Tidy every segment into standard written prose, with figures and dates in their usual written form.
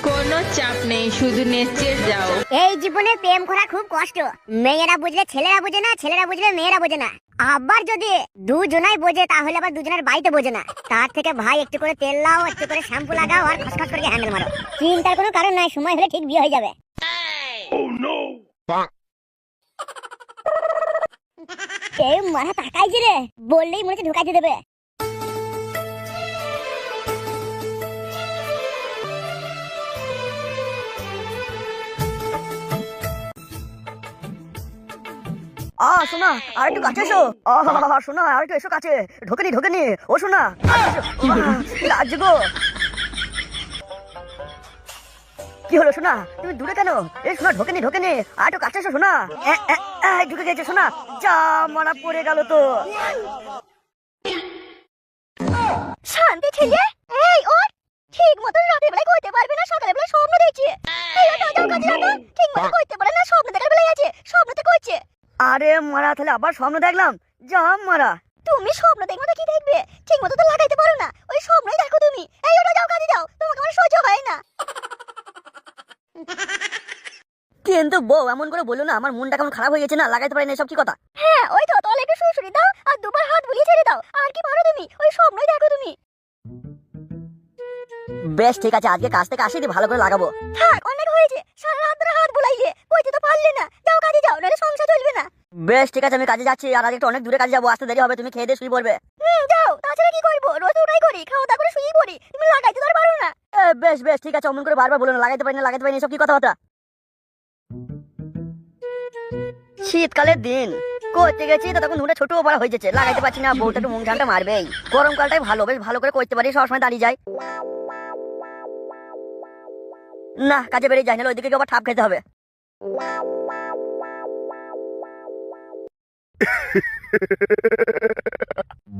কোনো চাপ নেই, শুধু নেচে যাও। এই জীবনে প্রেম করা খুব কষ্ট। মেয়েরা বুঝলে ছেলেরা বোঝে না, ছেলেরা বুঝলে মেয়েরা বোঝে না। আবার যদি দুজনাই বোঝে তাহলে আবার দুজনের বাড়িতে বোঝে না। তার থেকে ভাই একটু করে তেল লাও, একটু করে শ্যাম্পু লাগাও আর খসখস করে হ্যান্ডেল মারো। চিন্তার কোনো কারণ নাই, সময় হলে ঠিক বিয়ে হয়ে যাবে। এই মারা তাকাইছে রে, বললেই মনে হচ্ছে ঢুকাইতে দেবে। শোনা আর একটু কাছে এসো। শোনা আর একটু এসো কাছে। ঢোকেনি ও শোনা রাজ গো। কি হলো শোনা, তুমি দূরে কেন? এই শোনা ঢোকেনি আর একটু কাছে এসো শোনা। ঢুকে গেছে শোনা, যা মারা পড়ে গেল তো। শান্তি ছেলে, এই ওর ঠিক মতো রাতের বেলায় কইতে পারবে না, সকালে বেলা স্বপ্ন দেখছে। এই ওটা যাও কাজে যাও, ঠিক মতো কইতে পারে না, স্বপ্ন দেখার বেলায় আছে, স্বপ্নতে কইছে। আরে মারা, তাহলে আবার স্বপ্ন দেখলাম, যা মারা। তুমি স্বপ্ন দেখবে না কি দেখবে? ঠিক মতো তো লাগাইতে পারো না, ওই স্বপ্নই দেখো তুমি। এই ওটা যাও কাজে যাও, তোমাকে আমার সহ্য হয় না। কিন্তু বউ এমন করে বললো না, আমার মনটা কেমন খারাপ হয়ে গেছে না, লাগাইতে পারি না, সব কি কথা? হ্যাঁ ওই তো, তাহলে একটু সুড়সুড়ি দাও আর দুবার হাত বুলিয়ে ছেড়ে দাও। আর কি পারো তুমি? ওই স্বপ্নই দেখো তুমি। বেশ ঠিক আছে, আজকে কাজ থেকে আসি ভালো করে লাগাবো। থাক, অনেক হয়েছে, সারা রাত ধরে হাত বুলাইলে, কইতে তো পারলে না। যাও কাজে যাও, নাহলে সংসার চলবে না। বেশ ঠিক আছে, আমি কাজে যাচ্ছি, আর আজ একটু অনেক দূরে কাজে যাবো, আসতে দেরি হবে, তুমি খেয়ে দিয়ে শুয়ে পড়বে। যাও, তাছাড়া কি করবো? রোজ ওটাই করি, খাওয়া দাওয়া করে শুয়েই পড়ি। তুমি লাগাইতে তো আর পারো না। বেশ ঠিক আছে, অমন করে বারবার বলো না, লাগাইতে পারি না, সব কি কথাবার্তা? শীতকালের দিন করতে গেছি তো তখন ধুলে ছোট বড় হয়ে যাচ্ছে, লাগাইতে পারছি না। বউটা একটু মুখ ঝালটা মারবেই। গরমকালটাই ভালো, বেশ ভালো করে করতে পারি, সবসময় দাঁড়িয়ে যায় না, কাজে বেরিয়ে যায় না, ওইদিকে আবার ঠাপ খেতে হবে।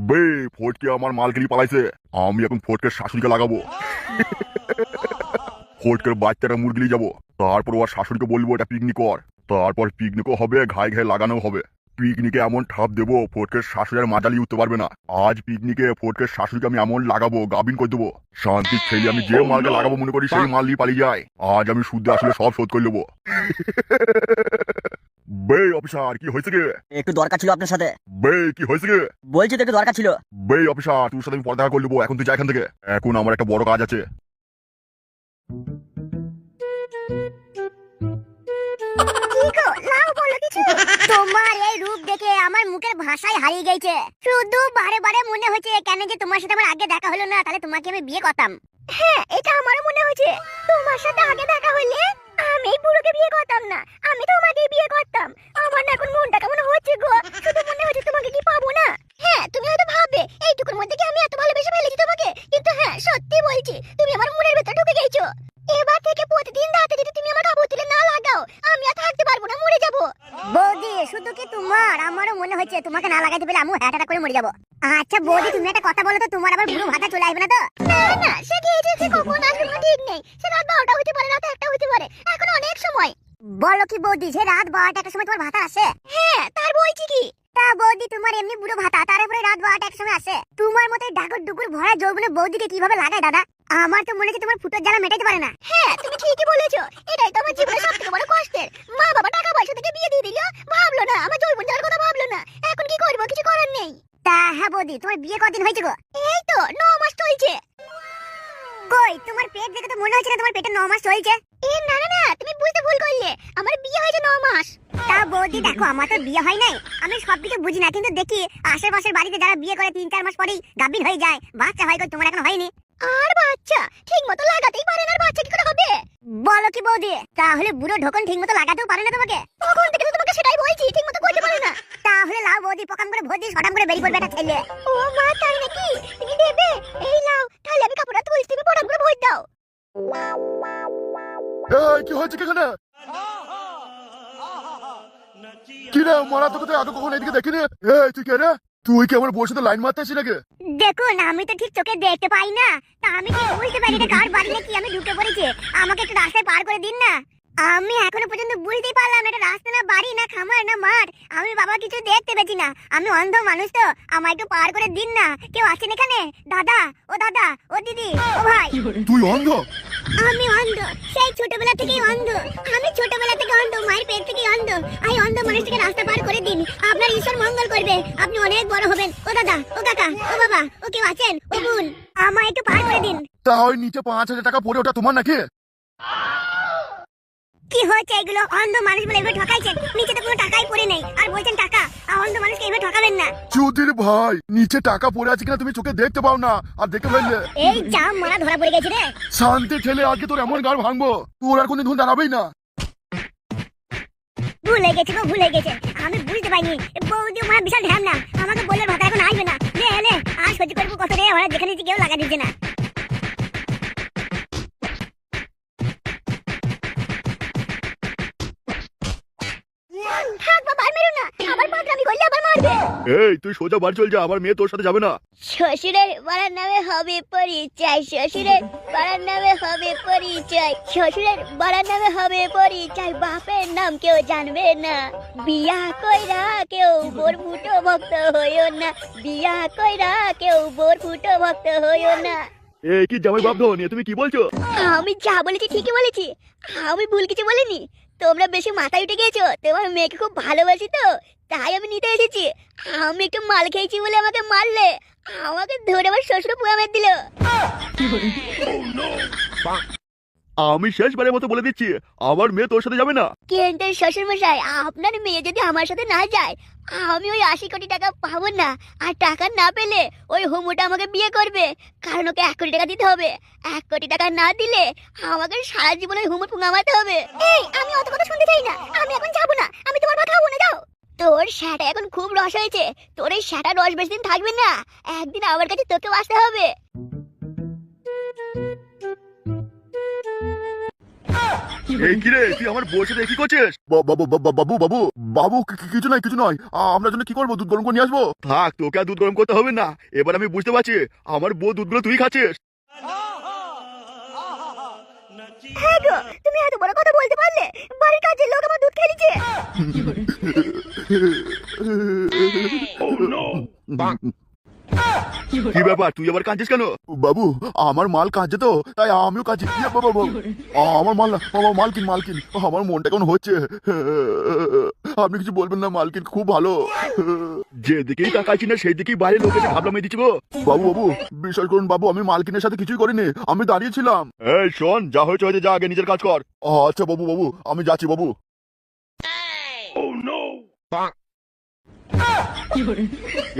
বে ফটকে আমার মালকিনি পালাইছে, আমি এখন ফটকের শাশুড়িকে লাগাবো। ফটকের বাচ্চাটা মুরগিলি যাবো, তারপর ওর শাশুড়িকে বলবো এটা পিকনিক কর, তারপর পিকনিকও হবে, ঘায়ে লাগানো হবে। পিকনিকে এমন ঠাপ দেবো ফটকের শাশুড়ি আর মাজালি উঠতে পারবে না। আজ পিকনিকে ফটকের শাশুড়িকে আমি এমন লাগাবো, গাবিন করে দেবো। শান্তির ছেলে, আমি যে মালকে লাগাবো মনে করি সেই মাল নিয়ে পালিয়ে যায়। আজ আমি শুদ্ধ আসলে সব শোধ করে নেবো। বে অফিসার, কি হয়েছে গে? একটু দরকার ছিল আপনার সাথে। বে কি হয়েছে গে? বলছি তো একটু দরকার ছিল। বে অফিসার, তোর সাথে আমি পরে দেখা করে নেবো, এখন তুই যা এখান থেকে, এখন আমার একটা বড় কাজ আছে। তোমার এই রূপ দেখে আমার মুখের ভাষাই হারিয়ে গেছে। শুধু বারে বারে মনে হচ্ছে কেন যে তোমার সাথে আমার আগে দেখা হলো না, তাহলে তোমাকে আমি বিয়ে করতাম। হ্যাঁ, এটা আমারও মনে হচ্ছে, তোমার সাথে আগে দেখা হলে আমি এই বুড়োকে বিয়ে করতাম না, আমি তোমাকেই বিয়ে করতাম। আমার না এখন মনটা কেমন হচ্ছে গো, শুধু মনে হচ্ছে তোমাকে কি পাবো না। হ্যাঁ, তুমি হয়তো ভাববে এইটুকুর মধ্যে কি আমি এত ভালোবেসে ফেলেছি তোমাকে, কিন্তু হ্যাঁ সত্যি বলছি, তুমি আমার মনের ভেতর ঢুকে গেছো। এবার থেকে প্রতিদিন রাতে যদি তুমি আমার কাপড় তুলে না লাগাও, আমি আর থাকতে পারবো না, মরে যাবো। বৌদি, শুধু কি তোমার, আমারও মনে হচ্ছে তোমাকে না লাগাইতে পেলে আমিও হ্যাঁ করে মরে যাবো। আচ্ছা বৌদি, তুমি একটা কথা বলো তো, তোমার আবার বুড়ো ভাতা চলে আসবে না তো? না, সে খেয়েছে, সে কখন আসবে কোনো ঠিক নেই। সে রাত 12টা হতে পারে, রাত 1টা হতে পারে, এখন অনেক সময়। বলো কি বৌদি, যে রাত 12টার সময় তোমার ভাতা আসে? হ্যাঁ, তার বলছি কি। তা বৌদি, তোমার এমনি বুড়ো ভাতা, তারপরে রাত 12টার সময় আসে? তোমার মতো ডাকর ডুকুর ভরা যৌবনে বৌদিকে কিভাবে লাগায় দাদা? আমার তো মনে হচ্ছে তোমার ফুটোর জ্বালা মেটাইতে পারে না। হ্যাঁ, তুমি ঠিকই বলেছো, এটাই তো আমার জীবনের সবথেকে বড় কষ্টের। মা বাবা টাকা পয়সা থেকে বিয়ে দিয়ে দিল, ভাবলো না আমার যৌবন জ্বালার কথা, ভাবলো না। এখন কি করবো, কিছু করার নেই। তা হ্যাঁ বৌদি, তোমার বিয়ে কতদিন হয়েছে গো? এই তো 9 মাস চলছে। কই, তোমার পেট দেখে তো মনে হচ্ছে না তোমার পেটে 9 মাস চলছে। না, তুমি বুঝতে ভুল করলে, আমার বিয়ে হয়েছে 9 মাস। তা বৌদি দেখো, আমার তো বিয়ে হয় নাই, আমি সবকিছু বুঝি না, কিন্তু দেখি আশেপাশের বাড়িতে যারা বিয়ে করে 3-4 মাস পরেই গাভীর হয়ে যায়, বাচ্চা হয়, তোমার এখন হয়নি। আর বাচ্চা ঠিক মতো লাগাতেই পারে না, আর বাচ্চা কি করে হবে? বলো কি বৌদি, তাহলে বুড়ো ঢোকন ঠিক মতো লাগাতেও পারে না তোমাকে? তখন থেকে তো তোমাকে সেটাই বলছি, ঠিক মতো করতে পারে না। তাহলে লাও বৌদি, পকাম করে ভোট দিয়ে সটাম করে বেরিয়ে পড়বে একটা ছেলে। ও মা, তাই নাকি? তুমি দেবে? এই লাও, তাহলে আমি কাপড়টা তুলছি, তুমি পটাম করে ভোট দাও। কি হয়েছে এখানে? কি রে মারা, তোকে তো আগে কখন এদিকে দেখিনি। তুই কে রে? তুই কি আমার বউর সাথে লাইন মারতে আসি নাকি? দেখুন, আমি তো ঠিক চোখে দেখতে পাই না, তা আমি কি বুঝতে পারি এটা কার বাড়ি নাকি। আমি ঢুকে পড়েছি, আমাকে একটু রাস্তায় পার করে দিন না। আমি এখনো পর্যন্ত বুঝতেই পারলাম না এটা রাস্তা না বাড়ি না খামার না মাঠ। আমি বাবা কিছু দেখতে পেছি না, আমি অন্ধ মানুষ তো, আমায় একটু পার করে দিন না। কেউ আছেন এখানে? দাদা ও দিদি ও ভাই। তুই অন্ধ? আমি অন্ধ, সেই ছোটবেলা থেকেই অন্ধ। আমি ছোটবেলা থেকে অন্ধ, মায়ের পেট থেকেই অন্ধ। এই অন্ধ মানুষটাকে রাস্তা পার করে দিন, আপনার ঈশ্বর মঙ্গল করবে, আপনি অনেক বড় হবেন। ও দাদা ও কাকা ও বাবা ও কেউ আছেন? ও বোন, আমায় একটু পার করে দিন। তা ওই নিচে 5,000 টাকা পড়ে ওটা তোমার নাকি? কি হয়েছে এগুলো? অন্ধ মানুষ বলে এভাবে ঠকাইছেন? নিচে তো কোনো টাকাই পড়ে নেই আর বলছেন টাকা। আর অন্ধ মানুষকে এভাবে ঠকাবেন না। চৌধুরী ভাই, নিচে টাকা পড়ে আছে কিনা তুমি চোখে দেখতে পাও না, আর দেখে ফেললে এই জাম মারা ধরা পড়ে গেছে রে। শান্তি ঠেলে আজকে তোর এমন গাড় ভাঙবো, তোর আর কোনদিন দাঁড়াবেই না। ভুলে গেছে গো, ভুলে গেছে। আমি বুঝতে পারিনি বৌদি মারা বিশাল ঢ্যাম না, আমাকে বললে ভাতা এখন আসবে না। লে আর সহ্য করবো কত রে, ওরা যেখানে কেউ লাগা দিচ্ছে না। থাক বাবা, আর মেরো না, আবার পাগলামি করলে আবার মারবে। এই তুই সোজা বাড়ি চল যা, আমার মেয়ে তোর সাথে যাবে না। শ্বশুরের বাড়ার নামে হবে পরিচয়, শ্বশুরের বাড়ার নামে হবে পরিচয়, শ্বশুরের বাড়ার নামে হবে পরিচয়, বাপের নাম কেউ জানবে না। বিয়া কইরা কেউ বোর ফুটো ভক্ত হইও না, বিয়া কইরা কেউ বোর ফুটো ভক্ত হইও না। এই কি জামাই বাপ ধো নিয়ে তুমি কি বলছো? আমি যা বলেছি ঠিকই বলেছি, আমি ভুল কিছু বলিনি। তোমরা বেশি মাথায় উঠে গেছো, তোমার মেয়েকে খুব ভালোবাসি তো তাই আমি নিতে এসেছি। আমি একটু মাল খেয়েছি বলে আমাকে মারলে, আমাকে ধরে আমার শ্বশুর পুয়া মেরে দিল। আমি শেষবারের মতো বলে দিচ্ছি, আমার মেয়ে তোর সাথে যাবে না। কিন্তু শ্বশুর মশাই, আপনার মেয়ে যদি আমার সাথে না যায়, আমি ওই 80 কোটি টাকা পাবো না। আর টাকা না পেলে ওই হোমোটা আমাকে বিয়ে করবে, কারণ ওকে 1 কোটি টাকা দিতে হবে। 1 কোটি টাকা না দিলে আমাকে সারা জীবন ওই হোমোর পুঙামাতে হবে। এই আমি অত কথা শুনতে চাই না, আমি এখন যাবো না, আমি তোমার ভাত খাবো না, যাও। তোর শ্যাটা এখন খুব রস হয়েছে, তোর এই শ্যাটা রস বেশি দিন থাকবে না, একদিন আমার কাছে তোকেও আসতে হবে। এই কি রে, তুই আমার বউর সাথে কি করছিস? বাবু কিছু নয় কিছু নয়, আমরা জন্য কি করবো? দুধ গরম করে নিয়ে আসবো? থাক, তোকে আর দুধ গরম করতে হবে না, এবার আমি বুঝতে পারছি আমার বউ দুধগুলো তুই খাচ্ছিস। হ্যাঁ গো, তুমি এত বড় কথা বলতে পারলে? বাড়ির কাজের লোক আমার দুধ খেয়ে নিচ্ছে। কি ব্যাপার, তুই আবার কাঁদছিস কেন? বাবু আমার মাল কাঁদছে তো তাই আমিও কাঁদছি। আমার মাল না, মালকিন আমার মনটা কেমন হচ্ছে। আপনি কিছু বলবেন না, মালকিন খুব ভালো। যেদিকেই তাকাইছি না সেই দিকেই বাইরে লোক এসে ঘাবলা মেয়ে দিচ্ছি গো। বাবু বিশ্বাস করুন বাবু, আমি মালকিনের সাথে কিছুই করিনি, আমি দাঁড়িয়েছিলাম। এই শোন, যা হয়েছে হয়েছে, যা আগে নিজের কাজ কর। আচ্ছা বাবু আমি যাচ্ছি বাবু।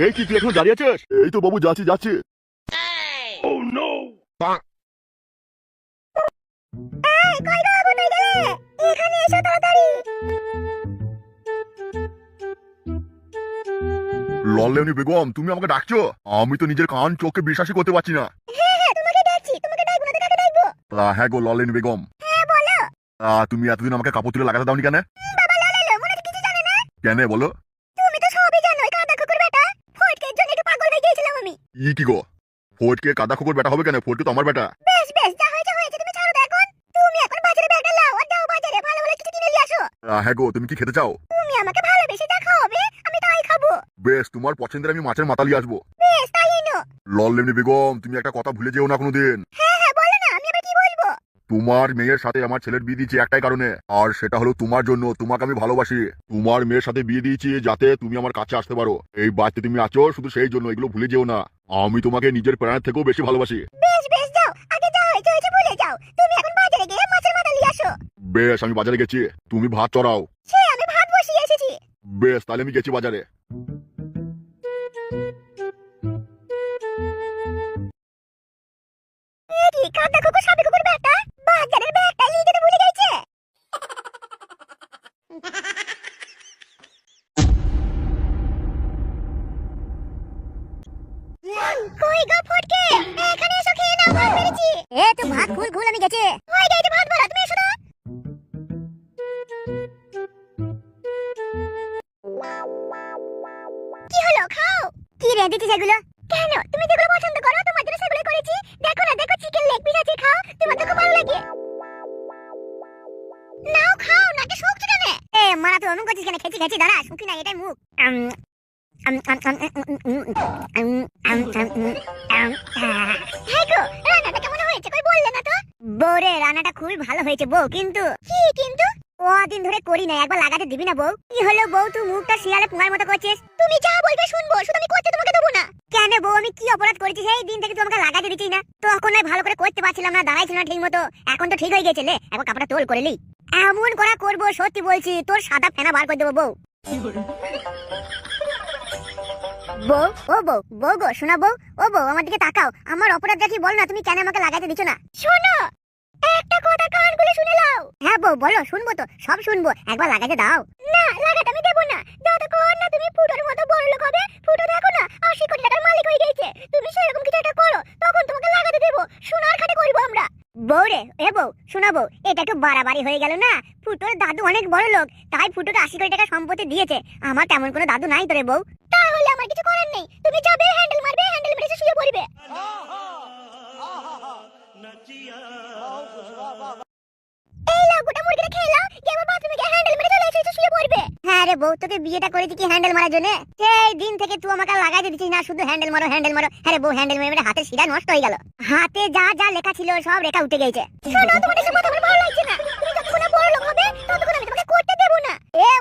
এই কি তুই এখন দাঁড়িয়ে আছিস? এই তো বাবু যাচ্ছি। কই গো, কোথায় গেলে? এখানে এসো তাড়াতাড়ি। লল্লেনি বেগম, তুমি আমাকে ডাকছো? আমি তো নিজের কান চোখে বিশ্বাসই করতে পারছি না। হ্যাঁ তোমাকে ডাকছি, তোমাকে ডাকবো না তো কাকে ডাকবো? হ্যাঁ গো লল্লেনি বেগম। হ্যাঁ বলো। তুমি এতদিন আমাকে কাপড় তুলে লাগাতে দাওনি কেন? বাবা লালালো, মনে হচ্ছে কিছু জানে না। কেন বলো? তুমি তো সবই জানো, এই কাদা কুকুর বেটা। ফটকের জন্য একটু পাগল হয়ে গিয়েছিলাম আমি। কি গো, ফোর্টকে কাদা খোকর বেটা হবে কেন? ফোর্ট তো আমার বেটা। বেশ যা হয়েছে তুমি ছাড়ো তো এখন। তুমি এখন বাজারে ব্যাগটা লাও আর যাও বাজারে ভালো ভালো কিছু কিনে নিয়ে আসো। হ্যাঁ গো, তুমি কি খেতে চাও? তুমি আমাকে ভালোবেসে যা খাওয়াবে আমি তাই খাবো। বেশ, তোমার পছন্দের আমি মাছের মাথা নিয়ে আসবো। বেশ তাই এনো। লল্লেনি বেগম, তুমি একটা কথা ভুলে যেও না কোনোদিন। হ্যাঁ বলো না, আমি আবার কি বলবো? তোমার মেয়ের সাথে আমার ছেলের বিয়ে দিয়েছি একটাই কারণে, আর সেটা হলো তোমার জন্য। তোমাকে আমি ভালোবাসি। তোমার মেয়ের সাথে বিয়ে দিয়েছি যাতে তুমি আমার কাছে আসতে পারো। এই বাড়িতে তুমি আছো শুধু সেই জন্য, এগুলো ভুলে যেও না। আমি তোমাকে নিজের প্রাণের থেকেও বেশি ভালোবাসি। বেশ যাও, আগে যা হয়েছে ভুলে যাও। তুমি এখন বাজারে গিয়ে মাছের মাথা নিয়ে আসো। বেশ, আমি বাজারে গেছি, তুমি ভাত চড়াও। সে আমি ভাত বসিয়ে এসেছি। বেশ, তাহলে আমি গেছি বাজারে। কি কাদা কুকুর সাপে কুকুর বেটা, বাজারের ব্যাগটা নিয়ে যেতে ভুলে গেছে। কই গো ফটকে, এখানে এসো, খেয়ে নাও, ভাত বেড়েছি। এ তো ভাত ঘুল আমি গেছে। হয়ে গেছে ভাত ভরা, তুমি এসো না। কি হলো, খাও। কি রে দিচ্ছিস এগুলো? কেন, তুমি যেগুলো পছন্দ করো তোমার জন্য সেগুলো করেছি। দেখো চিকেন লেগ পিস আছে, খাও, তোমার তো খুব ভালো লাগে। নাও নাকে শুকছে কেন? মারা তুই অমন করছিস কেন? খেছি খেছি দাঁড়া, শুকি না, এটাই মুখ। হ্যাঁ গো, রান্নাটা কেমন হয়েছে কই বললে না তো? বউ রে, রান্নাটা খুবই ভালো হয়েছে বউ, কিন্তু কি কিন্তু? দিন ধরে করি না, একবার লাগাতে দিবি না বউ? কি হলো বউ, তুই মুখটা শিয়ালে পুঙার মতো করছিস? তুমি যা বলবে শুনবো, শুধু আমি করতে তোমাকে দেবো না। কেন বউ, আমি কি অপরাধ করেছি সেই দিন থেকে তুই আমাকে লাগাতে দিচ্ছিস না? তখন আমি ভালো করে করতে পারছিলাম না, দাঁড়াইছিল না ঠিক মতো। এখন তো ঠিক হয়ে গেছে, লে এখন কাপড়টা তোল করে লি। এমন করা করবো, সত্যি বলছি, তোর সাদা ফেনা বার করে দেবো বউ। বউ, ও বউ, বউ গো, শোনা বউ, ও বউ আমার দিকে তাকাও। আমার অপরাধ দেখি বল না, তুমি কেন আমাকে লাগাতে দিচ্ছ না? শোনো, একটা কথা কান খুলে শুনে নাও। হ্যাঁ বউ বলো, শুনবো তো, সব শুনবো, একবার লাগাতে দাও। না, লাগাতে আমি দেবো না, যতক্ষণ না তুমি ফুটোর মতো বড় লোক হবে। ফুটো দেখো না 80 কোটি টাকার মালিক হয়ে গেছে, তুমি সেরকম কিছু একটা করো, তখন তোমাকে লাগাতে দেবো, সোনার খাটে করবো আমরা। বউ রে, এ বউ শোনা বউ, এটা একটু বাড়াবাড়ি হয়ে গেল না? ফুটোর দাদু অনেক বড় লোক, তাই ফুটোকে 80 কোটি টাকা সম্পত্তি দিয়েছে। আমার তেমন কোনো দাদু নাই তোরে বউ। তাহলে আমার কিছু করার নেই, তুমি যাবে হ্যান্ডেল মারবে, হ্যান্ডেল মেরে শুয়ে পড়বে। এই লাও, গোটা মুরগিটা খেয়ে নাও, গিয়ে আবার বাথরুমে গিয়ে হ্যান্ডেল মেরে চলে এসে শুয়ে পড়বে। হ্যাঁ রে বউ, তোকে বিয়েটা করেছি কি হ্যান্ডেল মারার জন্য? সেই দিন থেকে তুই আমাকে লাগাইতে দিছিস না, শুধু হ্যান্ডেল মারো হ্যান্ডেল মারো। হ্যাঁ রে বউ, হ্যান্ডেল মেরে হাতের শিরা নষ্ট হয়ে গেল, হাতে যা যা লেখা ছিল সব রেখা উঠে গেছে। শোনো, তোমার এসব কথা আমার ভালো লাগছে না, তুমি যতক্ষণ না বড় লোক হবে ততক্ষণ আমি তোমাকে করতে দেব না।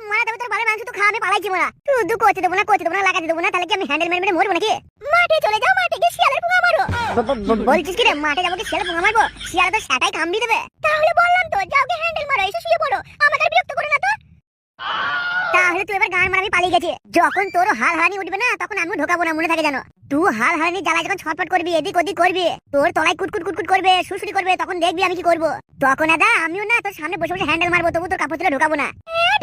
মারা দেবে তোর ভালো মাংস তো খাওয়া, আমি পালাইছি মারা। শুধু করতে দেবো না, করতে দেবো না, লাগাতে দেবো না, তাহলে কি আমি হ্যান্ডেল মেরে মেরে মরবো নাকি? মাঠে চলে যাও, মাঠে গিয়ে শিয়ালের পুঙা মারো। বলছিস কি রে, মাঠে যাবো কি শিয়ালের পুঙা মারবো? শিয়ালে তো সেটাই কামড়ি দেবে। তাহলে বললাম তো, যাও গিয়ে হ্যান্ডেল মারো, এসে শুয়ে পড়ো, আমাকে আর বিরক্ত করো না তো। তাহলে তুই এবার গান মারা, আমি পালিয়ে গেছি। যখন তোর হাল হারানি উঠবে না, তখন আমিও ঢোকাবো না, মনে থাকে জানো। তুই হাল হারানি জ্বালায় যখন ছটফট করবি, এদিক ওদিক করবি, তোর তলায় কুটকুট কুটকুট করবে, সুসুরি করবে, তখন দেখবি আমি কি করবো। তখন আদা আমিও না তোর সামনে বসে বসে হ্যান্ডেল মারবো, তবু তোর কাপড় তুলে ঢোকাবো না।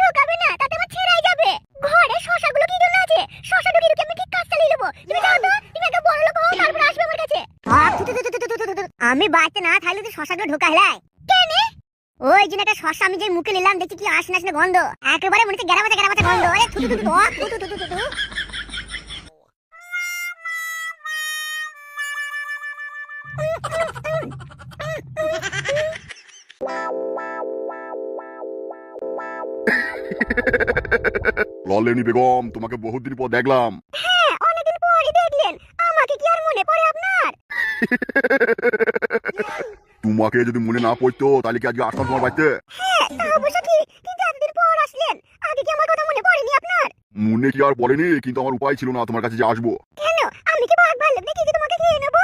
ঢোকাবে না, তাতে আমার ছেড়াই যাবে। ঘরে শশাগুলো কি জন্য আছে? শশা ঢুকিয়ে ঢুকিয়ে আমি ঠিক কাজ চালিয়ে নেবো। তুমি যাও তো, তুমি একটা বড় লোক হও, তারপর আসবে আমার কাছে। আমি বাড়িতে না থাকলে তুই শশাগুলো ঢোকা হেলাই কেন? ওই জন্য একটা শশা আমি যে মুখে নিলাম, দেখি কি আসে না আসে গন্ধ, একেবারে মনে হচ্ছে গেরাবাতে গেরাবাতে গন্ধ। আরে থুতু থুতু থুতু থুতু থুতু। ললেনি বেগম, তোমাকে বহুদিন পর দেখলাম। হ্যাঁ, অনেকদিন পরই দেখলেন, আমাকে কি আর মনে পড়ে আপনার? তোমাকে যদি মনে না পড়তো তাহলে কি আজকে আসতাম তোমার বাড়িতে? হ্যাঁ, তা অবশ্য ঠিক, কিন্তু এতদিন পর আসলেন, আগে কি আমার কথা মনে পড়েনি আপনার? মনে কি আর পড়েনি, কিন্তু আমার উপায় ছিল না তোমার কাছে যে আসবো। কেন, আমি কি ভাগ ভালো নাকি যে তোমাকে খেয়ে নেবো?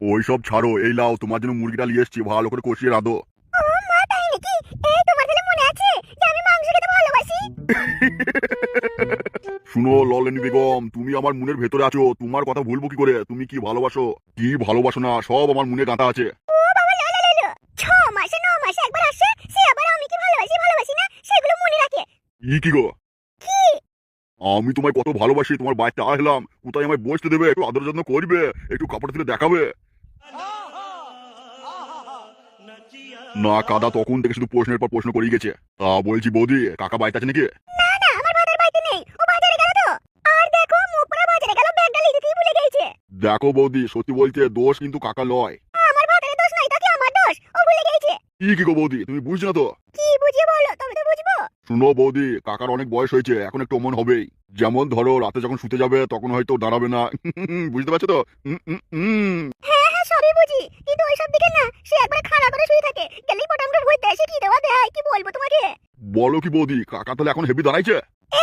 ওই সব ছাড়ো, এই লাও তোমার জন্য মুরগিটা নিয়ে এসেছি, ভালো করে কষিয়ে রাঁধো। ও মা, তাই নাকি? এই তোমার তাহলে মনে আছে যে আমি মাংস খেতে ভালোবাসি? শুনো ললেনি বেগম, তুমি আমার মনের ভেতরে আছো, তোমার কথা ভুলবো কি করে? তুমি কি ভালোবাসো কি ভালোবাসো না সব আমার মনে গাঁথা আছে। ও বাবা, লো লো লো লো, 6 মাসে 9 মাসে একবার আসে, সে আবার আমি কি ভালোবাসি ভালোবাসি না সেগুলো মনে রাখে। কি গো, কি? আমি তোমায় কত ভালোবাসি, তোমার বাড়িতে আসলাম, কোথায় আমায় বসতে দেবে, একটু আদর যত্ন করবে, একটু কাপড় তুলে দেখাবে না? কাদা তখন থেকে শুধু প্রশ্নের পর প্রশ্ন করেই গেছে। তা বলছি বৌদি, কাকা বাড়িতে আছে নাকি? না না, আমার ভাতার বাড়িতে নেই, ও বাজারে গেল তো। আর দেখো, মুখ পুরো বাজারে গেল, ব্যাগটা নিয়ে যেতেই ভুলে গেছে। দেখো বৌদি, সত্যি বলতে দোষ কিন্তু কাকা লয়। আমার ভাতারের দোষ নাই, তা কি আমার দোষ? ও ভুলে গেছে। কি গো বৌদি, তুমি বুঝছো না তো? কি বুঝিয়ে বলো, তবে তো বুঝবো। শুনো বৌদি, কাকার অনেক বয়স হয়েছে, এখন একটু অমন হবেই। যেমন ধরো রাতে যখন শুতে যাবে তখন হয়তো দাঁড়াবে না, বুঝতে পারছো তো? হ্যাঁ হ্যাঁ, সবই বুঝি, কিন্তু ওইসব দিকে না, সে একবারে খাড়া করে শুয়ে থাকে, গেলেই পটামটা ভুইতে এসে কি দেওয়া দেয়, কি বলবো তোমাকে? বলো কি বৌদি, কাকা তাহলে এখন হেভি দাঁড়াইছে?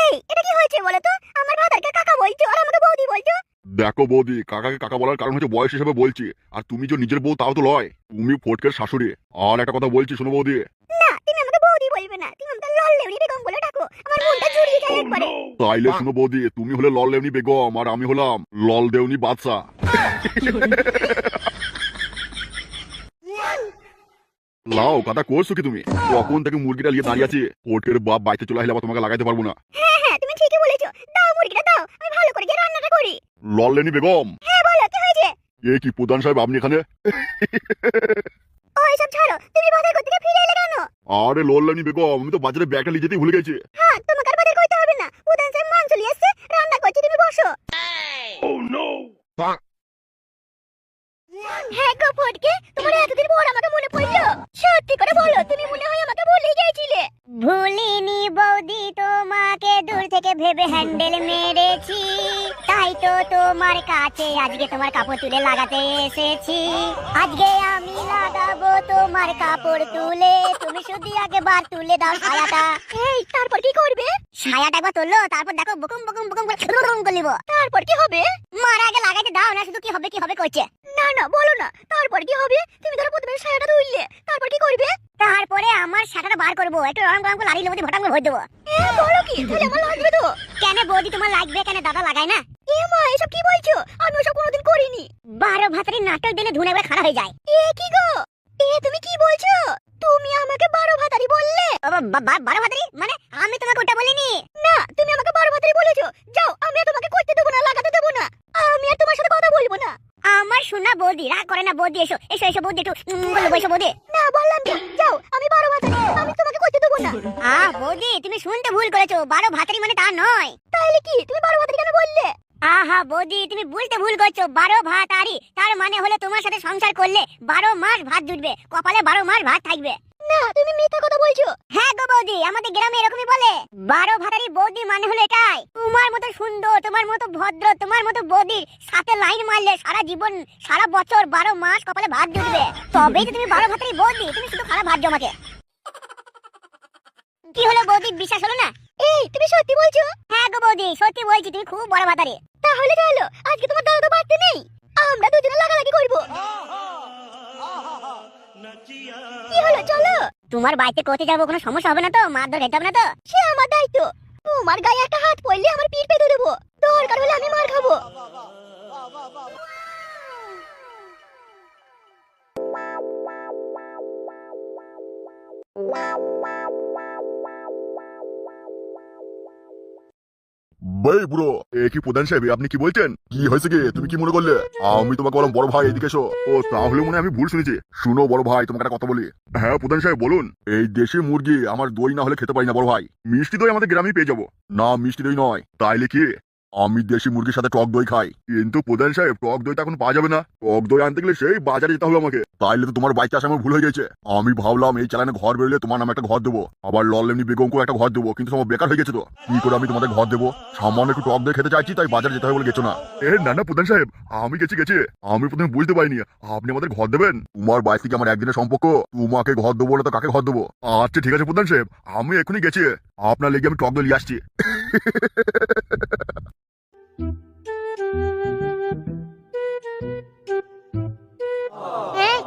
এই, এটা কি হয়েছে বলো তো? আমার ভাতারকে কাকা বলছো আর আমাকে বৌদি বলছো? দেখো বৌদি, কাকাকে কাকা বলার কারণ হচ্ছে বয়স হিসেবে বলছি, আর তুমি যে নিজের বউ তাও তো লয়, তুমি ফটকের শাশুড়ি। আর একটা কথা বলছি, শোনো বৌদি। না, তুমি আমাকে বৌদি বলবে না, তুমি আমাকে লল্লেউনি বেগম বলে ডাকো, আমার মনটা জুড়িয়ে যায় একবারে। তাইলে শুনো বৌদি, তুমি হলে লল লেউনি বেগম আর আমি হলাম লল দেউনি বাদশা। লাও, কথা করছো কি তুমি? কখন থেকে মুরগিটা নিয়ে দাঁড়িয়ে আছি, ফটকের বাপ বাড়িতে চলে আসলে আবার তোমাকে লাগাইতে পারবো না। হ্যাঁ হ্যাঁ, তুমি ঠিকই বলেছো, দাও মুরগিটা দাও, আমি ভালো করে গিয়ে রান্নাটা করি। লল লেনি বেগম। হ্যাঁ বলো, কি হয়েছে? এ কি প্রধান সাহেব আপনি এখানে? ওই সব ছাড়ো, তুমি বাজার করতে গিয়ে ফিরে এলে কেন? আরে লল লেনি বেগম, আমি তো বাজারে ব্যাগটা নিয়ে যেতেই ভুলে গেছি। হ্যাঁ, তোমাকে আর বাজার করতে হবে না, প্রধান সাহেব মাংস নিয়ে এসেছে, রান্না করছি, তুমি বসো। হ্যাঁ গো ফটকে, তোমার এতদিন পর আমাকে মনে পড়লো, সত্যি করে বলো, তুমি মনে হয় আমাকে হ্যান্ডেল মেরেছি, তাই তো তোমার কাছে আজকে তোমার কাপড় তুলে লাগাতে এসেছি। আজকে আমি লাগাবো তোমার কাপড় তুলে, তুমি শুধু একবার তুলে দাও সায়াটা। এই তারপর কি করবে? সায়াটা একবার তুললো, তারপর দেখো বুকুম বুকুম বুকুম করে বুকুম করে নিবো। তারপর কি হবে? মার আগে লাগাইতে দাও না, শুধু কি হবে করছে। না না বলো না, তারপর কি হবে? তুমি ধরো প্রথমে সায়াটা তুললে, তারপর কি করবে? তারপরে আমার সায়াটা বার করবো, একটু রং রং করে লাড়ি লেবুতে ভটাম করে ভরে দেবো। বলো কি? তাহলে আমার লাগবে তো? কেন বৌদি তোমার লাগবে কেন? দাদা লাগায় না? এ মা, এসব কি বলছো? আমি ওসব কোনোদিন করিনি। 12 ভাতারি নাটক দিলে ধুনে একবার খারাপ হয়ে যায়। এ কি গো? তুমি কি বলছো? তুমি আমাকে 12 ভাতারি বললে? 12 ভাতারি মানে? আমি তোমাকে ওটা বলিনি। না, তুমি আমাকে 12 ভাতারি বলেছো। যাও, আমি আর তোমাকে করতে দেবো না, লাগাতে দেবো না। আমি আর তোমার সাথে কথা বলবো না। আমার শোনা বৌদি, রাগ করে না বৌদি। এসো এসো এসো বৌদি, একটু বলবো এসো বৌদি। না বললাম তো, যাও, আমি 12 ভাতারি, আমি তোমাকে করতে দেবো না। বৌদি তুমি শুনতে ভুল করেছো, 12 ভাতারি মানে তা নয়। তাহলে কি? তুমি 12 ভাতারি কেন বললে? আহা বৌদি, তুমি বুঝতে ভুল করছো। 12 ভাতারি তার মানে হলো তোমার সাথে সংসার করলে 12 মাস ভাত জুটবে, কপালে 12 মাস ভাত থাকবে। না, তুমি মিথ্যা কথা বলছো। হ্যাঁ গো বৌদি, আমাদের গ্রামে এরকমই বলে। 12 ভাতারি বৌদি মানে হলো এটাই। তোমার মতো সুন্দর, তোমার মতো ভদ্র, তোমার মতো বৌদির সাথে লাইন মারলে সারা জীবন, সারা বছর 12 মাস কপালে ভাত জুটবে। তবেই তো তুমি 12 ভাতারি বৌদি। তুমি শুধু খারাপ ভাত জমাকে। কি হলো বৌদি, বিশ্বাস হলো না? এই তুমি সত্যি বলছো? হ্যাঁ গো বৌদি, সত্যি বলছি, তুমি খুব বড় ভাতারি। তাহলে চলো, আজকে তোমার দাদা তো বাড়তে নেই, আমরা দুজনে লাগালাগি করব। কি হলো, চলো। তোমার বাড়িতে করতে যাবো, কোনো সমস্যা হবে না তো? মারধর খেতে হবে না তো? সে আমার দায়িত্ব। তোমার গায়ে একটা হাত পড়লে আমার পিঠ পেতে দেবো, দরকার হলে আমি মার খাবো। ভাই ব্রো, এ কি প্রধান সাহেব, আপনি কি বলছেন? কি হয়েছে কি? তুমি কি মনে করলে আমি তোমাকে বললাম বড় ভাই এদিকে এসো? ও তাহলে মনে হয় আমি ভুল শুনেছি। শুনো বড় ভাই, তোমাকে একটা কথা বলি। হ্যাঁ প্রধান সাহেব বলুন। এই দেশি মুরগি আমার দই না হলে খেতে পারি না বড় ভাই। মিষ্টি দই আমাদের গ্রামেই পেয়ে যাবো। না মিষ্টি দই নয়, তাইলে কি? আমি দেশি মুরগির সাথে টক দই খাই। কিন্তু প্রধান সাহেব, টক দইটা এখন পাওয়া যাবে না। টক দই আনতে গেলে সেই বাজারে যেতে হবে আমাকে। তাইলে তো তোমার বাইকটা আসা আমার ভুল হয়ে গেছে। আমি ভাবলাম এই চালানে ঘর বেরোলে তোমার নামে একটা ঘর দেবো, আবার লল্লেমনি বেগমকেও একটা ঘর দেবো, কিন্তু তোমার বেকার হয়ে গেছে তো। কি করে আমি তোমাদের ঘর দেবো? সামান্য একটু টক দই খেতে চাইছি, তাই বাজারে যেতে হবে বলে গেছো না? এ না না প্রধান সাহেব, আমি গেছি। আমি প্রথমে বুঝতে পারিনি আপনি আমাদের ঘর দেবেন। তোমার বাইক থেকে আমার একদিনের সম্পর্ক, তোমাকে ঘর দেবো না তো কাকে ঘর দেবো? আচ্ছা ঠিক আছে প্রধান সাহেব, আমি এখনই গেছি। আপনার লেগে আমি টক দই নিয়ে আসছি।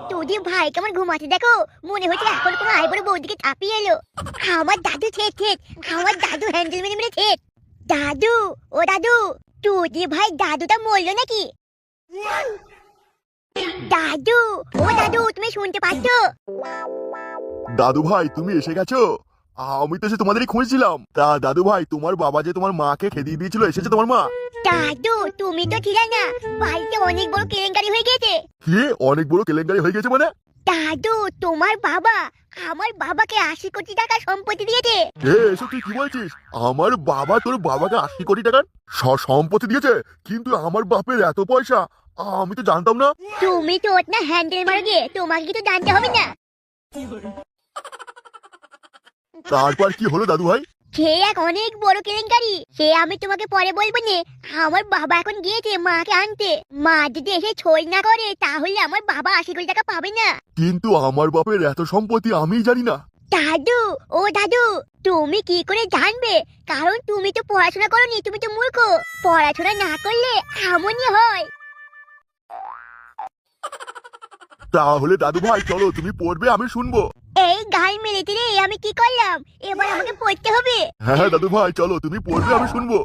তুই ভাই কেমন ঘুমাচ্ছে দেখো, মনে হচ্ছে এখন কোনো আইবুড়ো বৌদিকে চাপিয়ে এলো। আমার দাদু ঠেট ঠেট, আমার দাদু হ্যান্ডেল মেরে মেরে ঠেট। দাদু, ও দাদু, তুই ভাই দাদুটা মরলো নাকি? দাদু, ও দাদু, তুমি শুনতে পাচ্ছ? দাদু ভাই তুমি এসে গেছো? আমি তো এসে তোমাদেরই খুঁজছিলাম। তা দাদু ভাই, তোমার বাবা যে তোমার মাকে খেদিয়ে দিয়েছিল, এসেছে তোমার মা? দাদু তুমি তো ছিলে না, বাড়িতে অনেক বড় কেলেঙ্কারি হয়ে গেছে। কি অনেক বড় কেলেঙ্কারি হয়ে গেছে মানে? দাদু তোমার বাবা আমার বাবাকে 80 কোটি টাকা সম্পত্তি দিয়েছে। এসব তুই কি বলছিস? আমার বাবা তোর বাবাকে 80 কোটি টাকার সম্পত্তি দিয়েছে? কিন্তু আমার বাপের এত পয়সা আমি তো জানতাম না। তুমি তো ওটা হ্যান্ডেল মারো গিয়ে, তোমাকে কি তো জানতে হবে না? তারপর কি হলো দাদু ভাই? সে এক অনেক বড় কেলেঙ্কারি, সে আমি তোমাকে পরে বলবো নে। আমার বাবা এখন গিয়েছে মাকে আনতে। মা যদি এসে ছই না করে তাহলে আমার বাবা 80 কোটি টাকা পাবে না। কিন্তু আমার বাপের এত সম্পত্তি আমি জানি না। দাদু, ও দাদু, তুমি কি করে জানবে? কারণ তুমি তো পড়াশোনা করোনি, তুমি তো মূর্খ। পড়াশোনা না করলে এমনই হয়। তাহলে দাদু ভাই চলো, তুমি পড়বে, আমি শুনবো। এই গাল মেরেতে রে, আমি কি করলাম? এবার আমাকে পড়তে হবে। হ্যাঁ দাদু ভাই চলো, তুমি পড়বে, আমি শুনবো।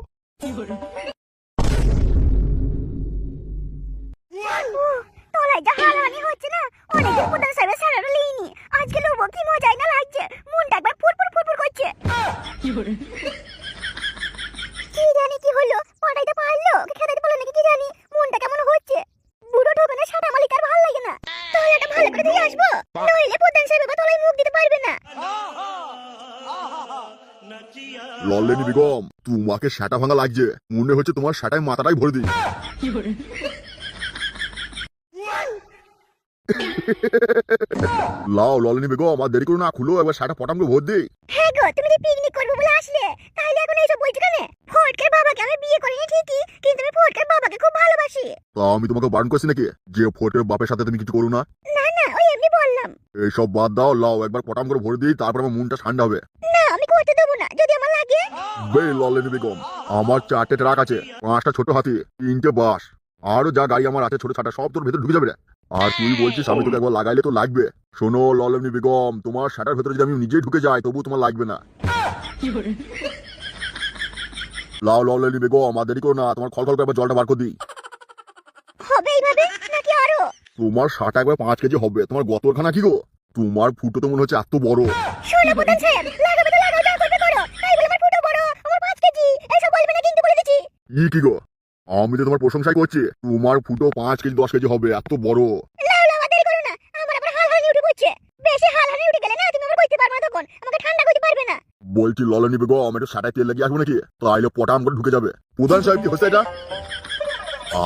তোলাই যা হারানি হচ্ছে না, অনেকদিন প্রধান সাহেবের স্যালারি লিনি, আজকে লোবো, কি মজাই না লাগছে, মনটা একবার ফুরফুর ফুরফুর করছে। কি জানি কি হলো, পড়াইতে পারলো খেতে পারলো নাকি কি জানি, মনটা কেমন হচ্ছে। বুড়ো ঢোবে না, সাদা মালিক আর ভালো লাগে না। তাহলে এটা ভালো করে দিয়ে আসবো, নইলে প্রধান সাহেব তোলাই মুখ দিতে পারবে না। লল্লেনি বেগম, তোমাকে সেটা ভাঙা লাগছে, মনে হচ্ছে তোমার সেটাই মাথাটাই ভরে দিই। লাও ললনি বেগম আমার দেরি করো না, খুলো একবার শাটা পটাম করে ভোট দিই। হ্যাঁ গো, তুমি যে পিকনিক করবে বলে আসলে, তাহলে এখন এইসব বলছো কেন? ফটকের বাবাকে আমি বিয়ে করিনি ঠিকই, কিন্তু আমি ফটকের বাবাকে খুব ভালোবাসি। তা আমি তোমাকে বারণ করছি নাকি যে ফোর্টের বাপের সাথে তুমি কিছু করো না? না না, ওই এমনি বললাম। এইসব বাদ দাও, লাও একবার পটাম করে ভোট দিই, তারপর আমার মনটা ঠান্ডা হবে। না, আমি করতে দেবো না যদি আমার লাগে। বে ললনি বেগম, আমার 4টে ট্রাক আছে, 5টা ছোট হাতি, 3টে বাস, আরো যা গাড়ি আমার আছে ছোট ছাটা সব তোর ভেতর ঢুকে যাবে রে। আর তুই বলছিস আমি তোকে একবার লাগাইলে তো লাগবে। শোনো ললনি বেগম, তোমার শাটার ভেতরে যদি আমি নিজেই ঢুকে যাই তবু তোমার লাগবে না। লাও ললনি বেগম আমার দেরি করো না, তোমার খলখল করে একবার জলটা বার করে দিই। হবে এইভাবে নাকি আরো? তোমার শাটা একবার 5 কেজি হবে। তোমার গতরখানা কি গো? তোমার ফুটো তো মনে হচ্ছে এত বড়। শোনো প্রধান সাহেব, লাগাবে তো লাগাও, যা করবে করো। তাই বলে আমার ফুটো বড়, আমার 5 কেজি, এইসব বলবে না কিন্তু বলে দিচ্ছি। কি গো, আমি তো তোমার প্রশংসাই করছি। তোমার ফুটো 5 কেজি 10 কেজি হবে, এত বড়। লাও লাও, আর দেরি করো না, আমার আবার হালহালি উঠে পড়ছে। বেশি হালহালি উঠে গেলে না তুমি আমার কইতে পারবে না, তখন আমাকে ঠান্ডা করতে পারবে না। বলছি ললনি বেগম একটু শাটায় তেল লাগিয়ে আসবো নাকি? তাইলে পটাম করে ঢুকে যাবে। প্রধান সাহেব কি হচ্ছে এটা?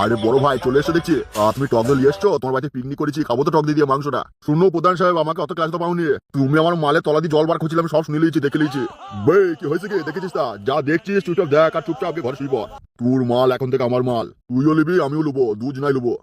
আরে বড় ভাই চলে এসছো দেখছি। তুমি টক দই নিয়ে এসছো, তোমার বাড়িতে পিকনিক করেছি, খাবো তো টক দই দিয়ে মাংসটা। শুনো প্রধান সাহেব, আমাকে অত ক্লাস তো পাওনি। তুমি আমার মালে তলা দিয়ে জল বার করছিলে, আমি সব শুনে লিয়েছি, দেখে লিয়েছি। বে কি হয়েছে কি দেখেছিস তা? যা দেখছিস চুপচাপ দেখ, আর চুপচাপ ঘরে শুইব। তোর মাল এখন থেকে আমার মাল, তুইও নিবি আমিও লুবো, দুজনাই লুবো।